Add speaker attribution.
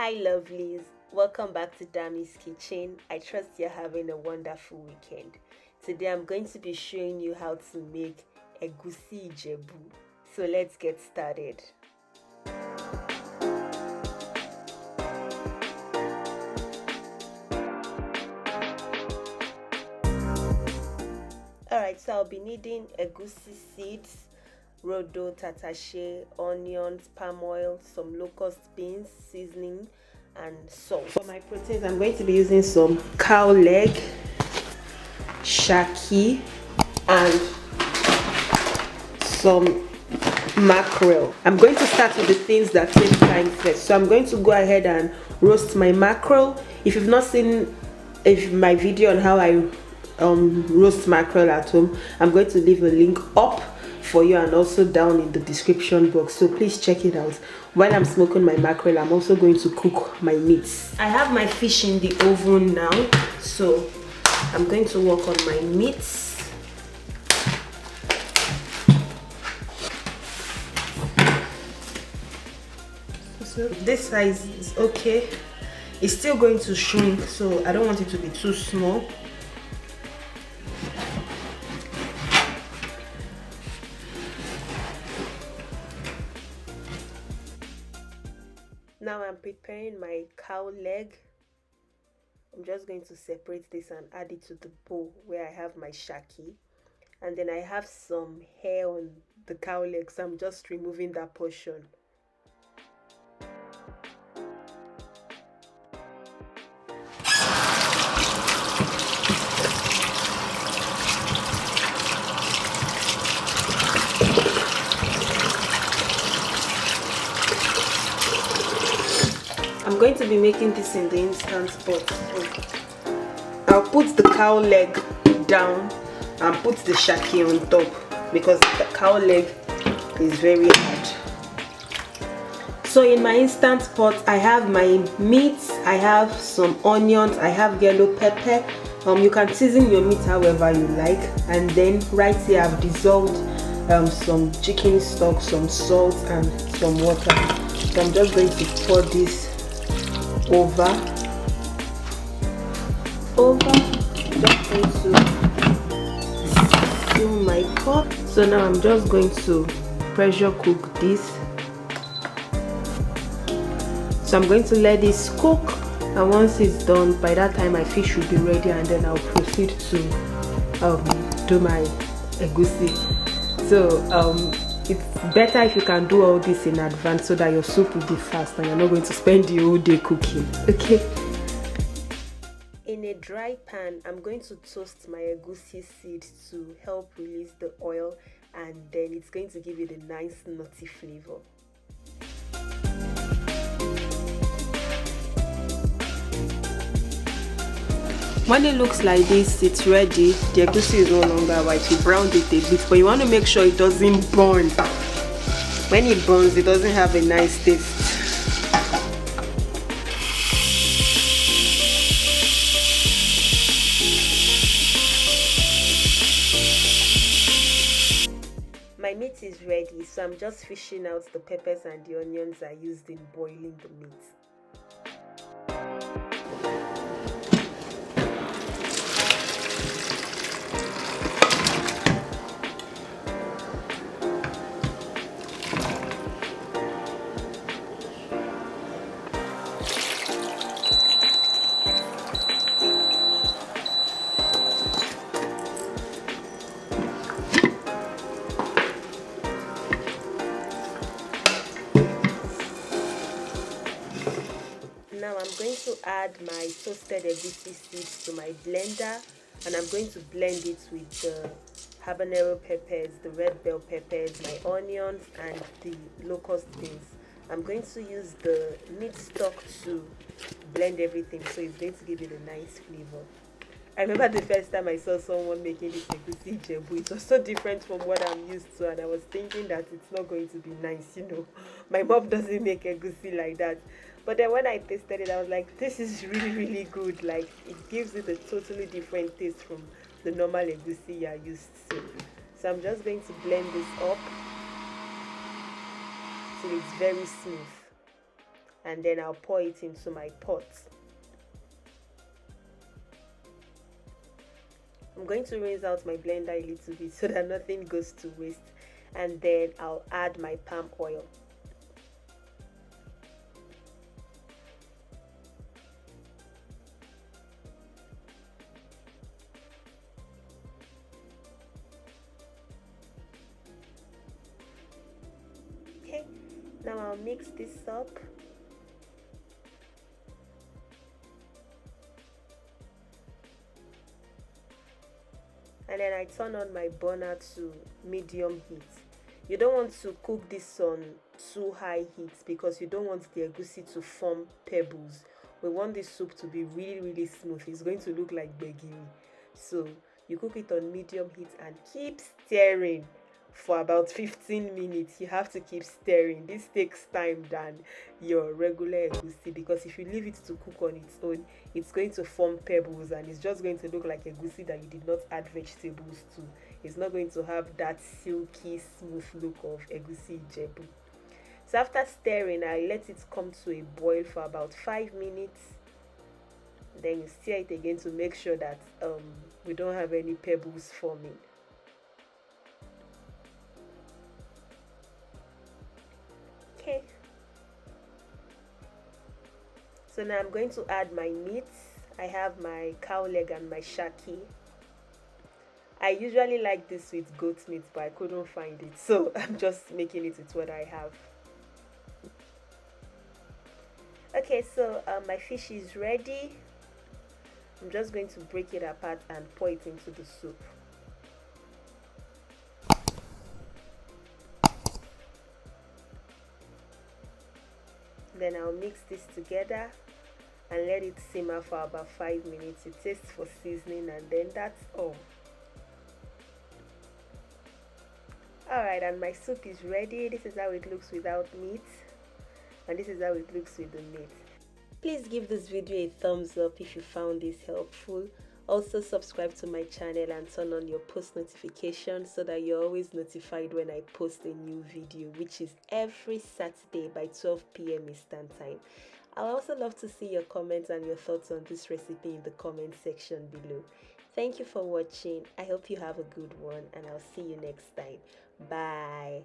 Speaker 1: Hi lovelies, welcome back to Darmiey's kitchen. I trust you're having a wonderful weekend. Today I'm going to be showing you how to make Egusi Ijebu. So let's get started. Alright, so I'll be needing egusi seeds, rodo, tatase, onions, palm oil, some locust beans, seasoning, and salt. For my proteins, I'm going to be using some Cowleg, Shaki, and some mackerel. I'm going to start with the things that take time first. So I'm going to go ahead and roast my mackerel. If you've not seen my video on how I roast mackerel at home, I'm going to leave a link up for you and also down in the description box, so please check it out. While I'm smoking my mackerel, I'm also going to cook my meats. I have my fish in the oven now, so I'm going to work on my meats. So this size is okay. It's still going to shrink, so I don't want it to be too small. Now I'm preparing my cow leg. I'm just going to separate this and add it to the bowl where I have my shaki. And then I have some hair on the cow leg, so I'm just removing that portion. I'm going to be making this in the instant pot. So I'll put the cow leg down and put the shaki on top because the cow leg is very hard. So in my instant pot, I have my meat, I have some onions, I have yellow pepper. You can season your meat however you like, and then right here I've dissolved some chicken stock, some salt, and some water. So I'm just going to pour this over, just going to fill my pot. So now I'm just going to pressure cook this. So I'm going to let this cook, and once it's done, by that time my fish will be ready, and then I'll proceed to do my egusi. So it's better if you can do all this in advance so that your soup will be fast and you're not going to spend the whole day cooking. Okay. In a dry pan, I'm going to toast my egusi seed to help release the oil, and then it's going to give it a nice nutty flavor. When it looks like this, it's ready. The egusi is no longer white. You browned it a bit, but you want to make sure it doesn't burn. When it burns, it doesn't have a nice taste. My meat is ready, so I'm just fishing out the peppers and the onions I used in boiling the meat. Now I'm going to add my toasted egusi seeds to my blender, and I'm going to blend it with the habanero peppers, the red bell peppers, my onions, and the locust beans. I'm going to use the meat stock to blend everything, so it's going to give it a nice flavor. I remember the first time I saw someone making this Egusi Ijebu, it was so different from what I'm used to, and I was thinking that it's not going to be nice, you know. My mom doesn't make Egusi like that. But then when I tasted it, I was like, this is really, really good. Like, it gives it a totally different taste from the normal Egusi you're used to. So I'm just going to blend this up till it's very smooth. and then I'll pour it into my pot. I'm going to rinse out my blender a little bit so that nothing goes to waste, and then I'll add my palm oil. Okay, now I'll mix this up. And then I turn on my burner to medium heat. You don't want to cook this on too high heat because you don't want the egusi to form pebbles. We want this soup to be really smooth. It's going to look like gbegiri. So you cook it on medium heat and keep stirring for about 15 minutes. You have to keep stirring. This takes time than your regular egusi, because if you leave it to cook on its own, it's going to form pebbles and it's just going to look like egusi that you did not add vegetables to. It's not going to have that silky smooth look of Egusi Ijebu. So after stirring, I let it come to a boil for about 5 minutes. Then you stir it again to make sure that we don't have any pebbles forming. Okay, so now I'm going to add my meat. I have my cow leg and my shaki. I usually like this with goat meat, but I couldn't find it, so I'm just making it with what I have. Okay, so my fish is ready. I'm just going to break it apart and pour it into the soup. Then I'll mix this together and let it simmer for about 5 minutes. It tastes for seasoning, and then that's all. Alright, and my soup is ready. This is how it looks without meat, and this is how it looks with the meat. Please give this video a thumbs up if you found this helpful. Also subscribe to my channel and turn on your post notifications so that you're always notified when I post a new video, which is every Saturday by 12 p.m. Eastern Time. I would also love to see your comments and your thoughts on this recipe in the comment section below. Thank you for watching. I hope you have a good one, and I'll see you next time. Bye.